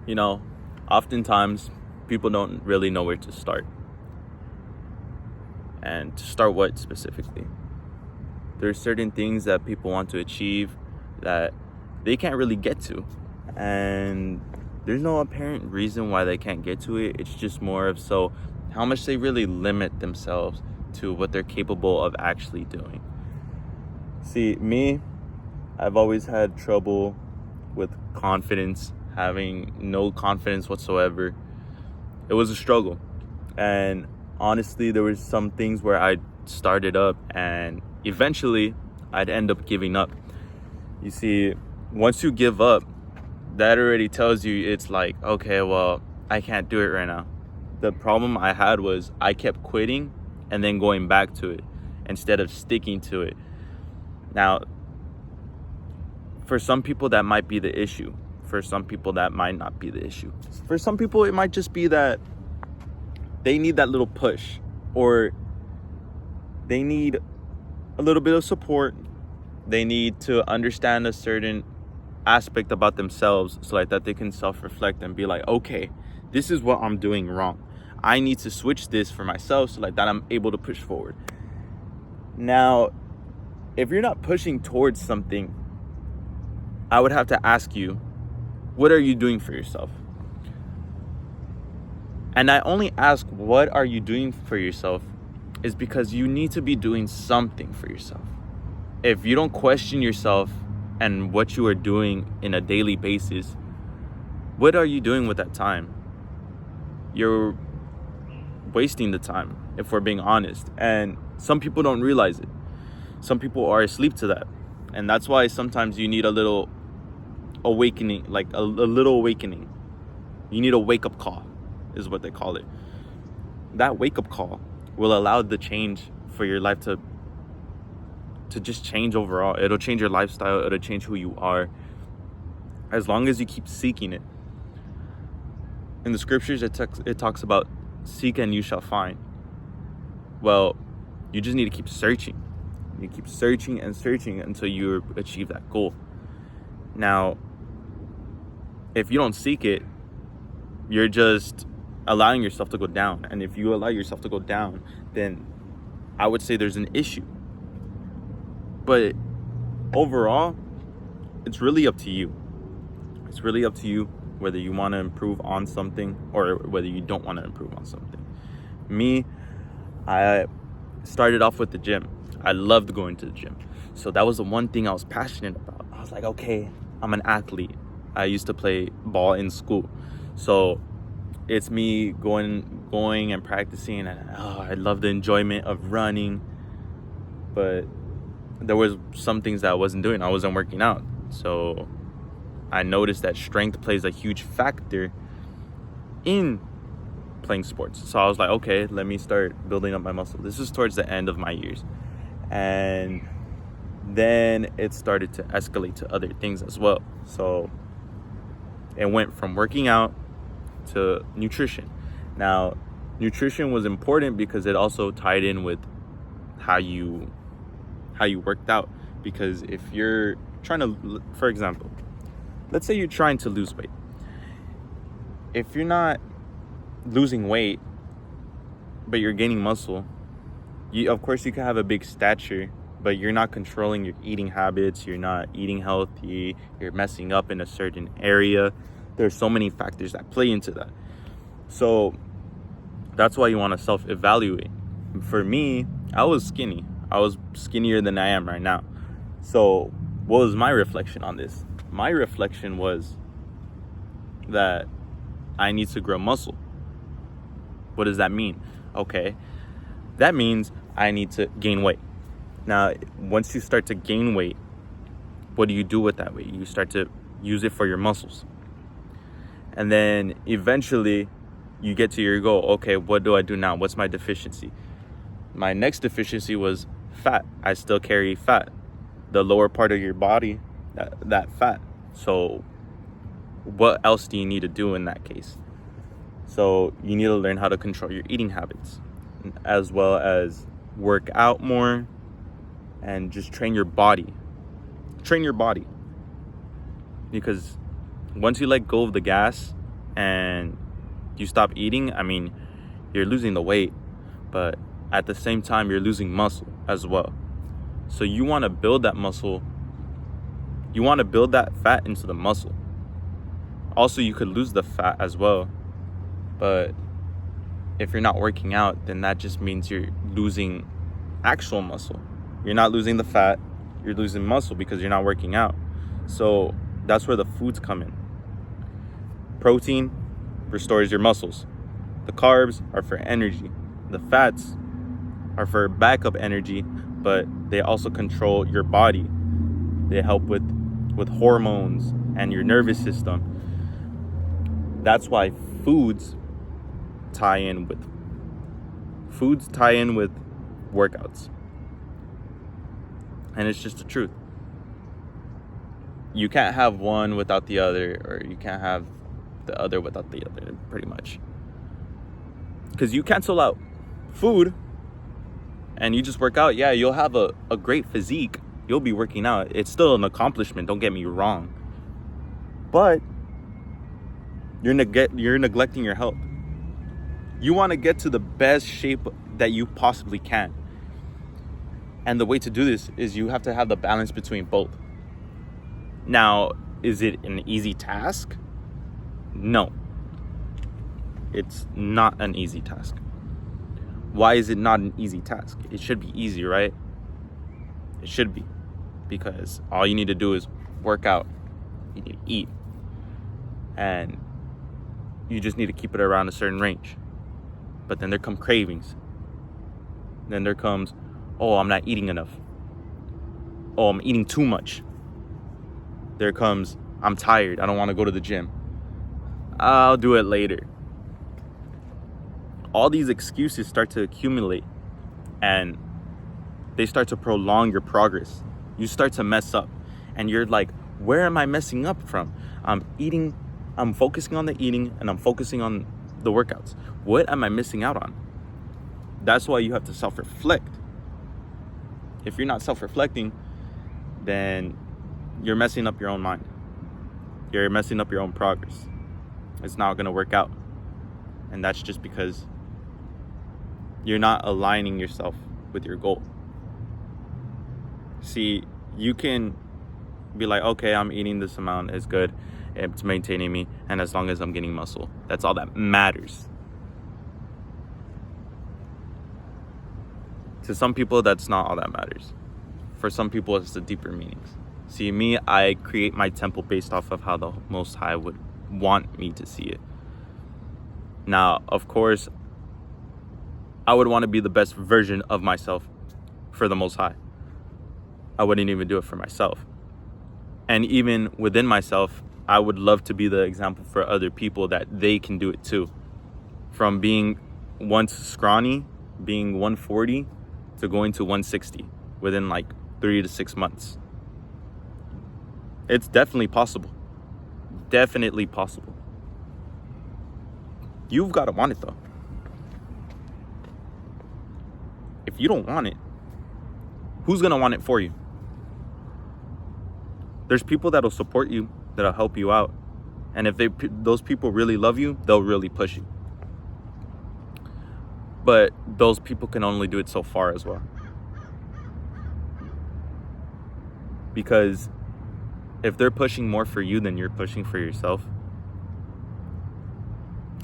You know, oftentimes people don't really know where to start. And to start what specifically? There's certain things that people want to achieve that they can't really get to. And there's no apparent reason why they can't get to it. It's just more of so how much they really limit themselves to what they're capable of actually doing. See, me, I've always had trouble with confidence, having no confidence whatsoever. It was a struggle. And honestly, there was some things where I started up and eventually I'd end up giving up. You see, once you give up, that already tells you it's like, okay, well, I can't do it right now. The problem I had was I kept quitting and then going back to it instead of sticking to it. Now, for some people, that might be the issue. For some people, that might not be the issue. For some people, it might just be that they need that little push, or they need a little bit of support. They need to understand a certain aspect about themselves so like that they can self-reflect and be like, okay, this is what I'm doing wrong. I need to switch this for myself so like that I'm able to push forward. Now, if you're not pushing towards something, I would have to ask you, what are you doing for yourself? And I only ask, what are you doing for yourself, is because you need to be doing something for yourself. If you don't question yourself and what you are doing in a daily basis, what are you doing with that time? You're wasting the time, if we're being honest. And some people don't realize it. Some people are asleep to that. And that's why sometimes you need a little awakening, like a little awakening. You need a wake-up call, is what they call it. That wake-up call will allow the change for your life to just change overall. It'll change your lifestyle. It'll change who you are, as long as you keep seeking it. In the scriptures, it talks about seek and you shall find. Well, you just need to keep searching. You keep searching and searching until you achieve that goal. Now, if you don't seek it, you're just allowing yourself to go down. And if you allow yourself to go down, then I would say there's an issue. But overall, it's really up to you. It's really up to you whether you want to improve on something or whether you don't want to improve on something. Me, I started off with the gym. I loved going to the gym. So that was the one thing I was passionate about. I was like, okay, I'm an athlete. I used to play ball in school. So it's me going and practicing, and I love the enjoyment of running. But there was some things that I wasn't doing. I wasn't working out. So I noticed that strength plays a huge factor in playing sports. So I was like, okay, let me start building up my muscle. This is towards the end of my years. And then it started to escalate to other things as well. So it went from working out to nutrition. Now, nutrition was important because it also tied in with how you worked out. Because if you're trying to, for example, let's say you're trying to lose weight. If you're not losing weight, but you're gaining muscle, of course you can have a big stature, but you're not controlling your eating habits. You're not eating healthy. You're messing up in a certain area. There's so many factors that play into that. So that's why you want to self-evaluate. For me, I was skinny. I was skinnier than I am right now. So what was my reflection on this? My reflection was that I need to grow muscle. What does that mean? Okay, that means I need to gain weight. Now, once you start to gain weight, what do you do with that weight? You start to use it for your muscles. And then eventually you get to your goal. Okay, what do I do now? What's my deficiency? My next deficiency was fat. I still carry fat. The lower part of your body, that fat. So what else do you need to do in that case? So you need to learn how to control your eating habits, as well as work out more and just train your body. Train your body. Because once you let go of the gas, and you stop eating, I mean, you're losing the weight, but at the same time, you're losing muscle as well. So you want to build that muscle. You want to build that fat into the muscle. Also, you could lose the fat as well. But if you're not working out, then that just means you're losing actual muscle. You're not losing the fat. You're losing muscle because you're not working out. So that's where the foods come in. Protein restores your muscles. The carbs are for energy. The fats are for backup energy, but they also control your body. They help with hormones and your nervous system. That's why foods tie in with workouts. And it's just the truth. You can't have one without the other, or you can't have the other without the other, pretty much. Because you cancel out food and you just work out, yeah, you'll have a great physique. You'll be working out. It's still an accomplishment, don't get me wrong. But you're neglecting your health. You want to get to the best shape that you possibly can. And the way to do this is you have to have the balance between both. Now, is it an easy task? No. It's not an easy task. Why is it not an easy task? It should be easy, right? It should be. Because all you need to do is work out. You need to eat. And you just need to keep it around a certain range. But then there come cravings. Then there comes, oh, I'm not eating enough. Oh, I'm eating too much. There comes, I'm tired. I don't want to go to the gym. I'll do it later. All these excuses start to accumulate and they start to prolong your progress. You start to mess up and you're like, where am I messing up from? I'm focusing on the eating and I'm focusing on the workouts. What am I missing out on? That's why you have to self-reflect. If you're not self-reflecting, then you're messing up your own mind. You're messing up your own progress. It's not going to work out. And that's just because you're not aligning yourself with your goal. See, you can be like, okay, I'm eating this amount, it's good, it's maintaining me, and as long as I'm getting muscle, that's all that matters. To some people, that's not all that matters. For some people, it's the deeper meanings. See, me, I create my temple based off of how the Most High would want me to see it. Now, of course, I would want to be the best version of myself for the Most High. I wouldn't even do it for myself. And even within myself, I would love to be the example for other people that they can do it too. From being once scrawny, being 140, to going to 160 within like 3 to 6 months. It's definitely possible. Definitely possible. You've got to want it though. If you don't want it, who's going to want it for you? There's people that'll support you, that'll help you out. And if those people really love you, they'll really push you. But those people can only do it so far as well. Because if they're pushing more for you than you're pushing for yourself,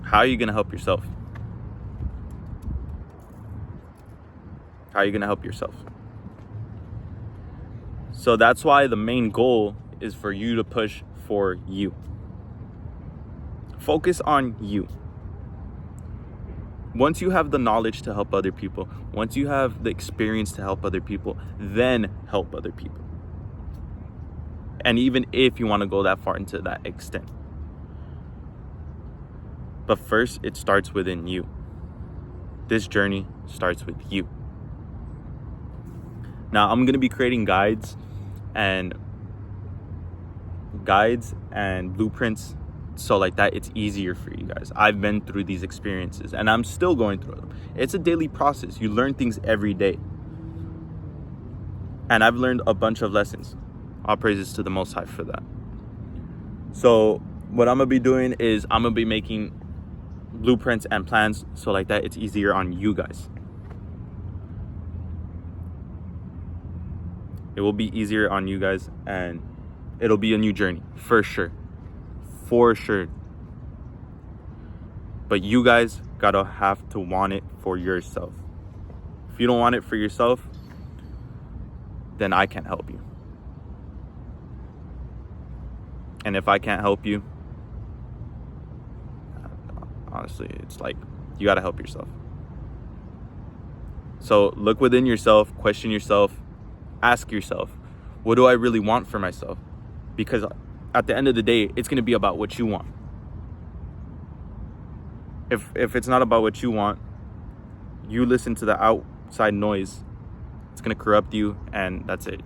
how are you going to help yourself? How are you going to help yourself? So that's why the main goal is for you to push for you. Focus on you. Once you have the knowledge to help other people, once you have the experience to help other people, then help other people. And even if you want to go that far into that extent. But first, it starts within you. This journey starts with you. Now, I'm going to be creating guides and blueprints so like that it's easier for you guys. I've been through these experiences and I'm still going through them. It's a daily process. You learn things every day. And I've learned a bunch of lessons. All praises to the Most High for that. So what I'm gonna be doing is I'm gonna be making blueprints and plans so like that it's easier on you guys. It will be easier on you guys, and it'll be a new journey for sure. But you guys gotta have to want it for yourself. If you don't want it for yourself, then I can't help you. And if I can't help you, honestly, it's like you gotta help yourself. So look within yourself, question yourself, ask yourself, what do I really want for myself? Because at the end of the day, it's gonna be about what you want. If it's not about what you want, you listen to the outside noise, it's gonna corrupt you, and that's it.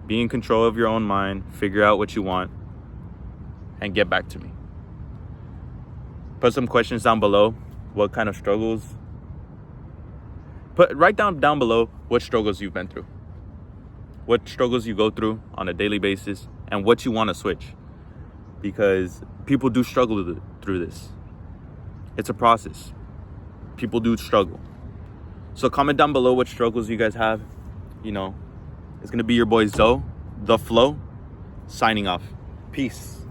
Be in control of your own mind, figure out what you want, and get back to me. Put some questions down below. What kind of struggles? Write down below what struggles you've been through. What struggles you go through on a daily basis, and what you want to switch. Because people do struggle through this. It's a process. People do struggle. So comment down below what struggles you guys have. You know, it's going to be your boy Zoe, The Flow, signing off. Peace.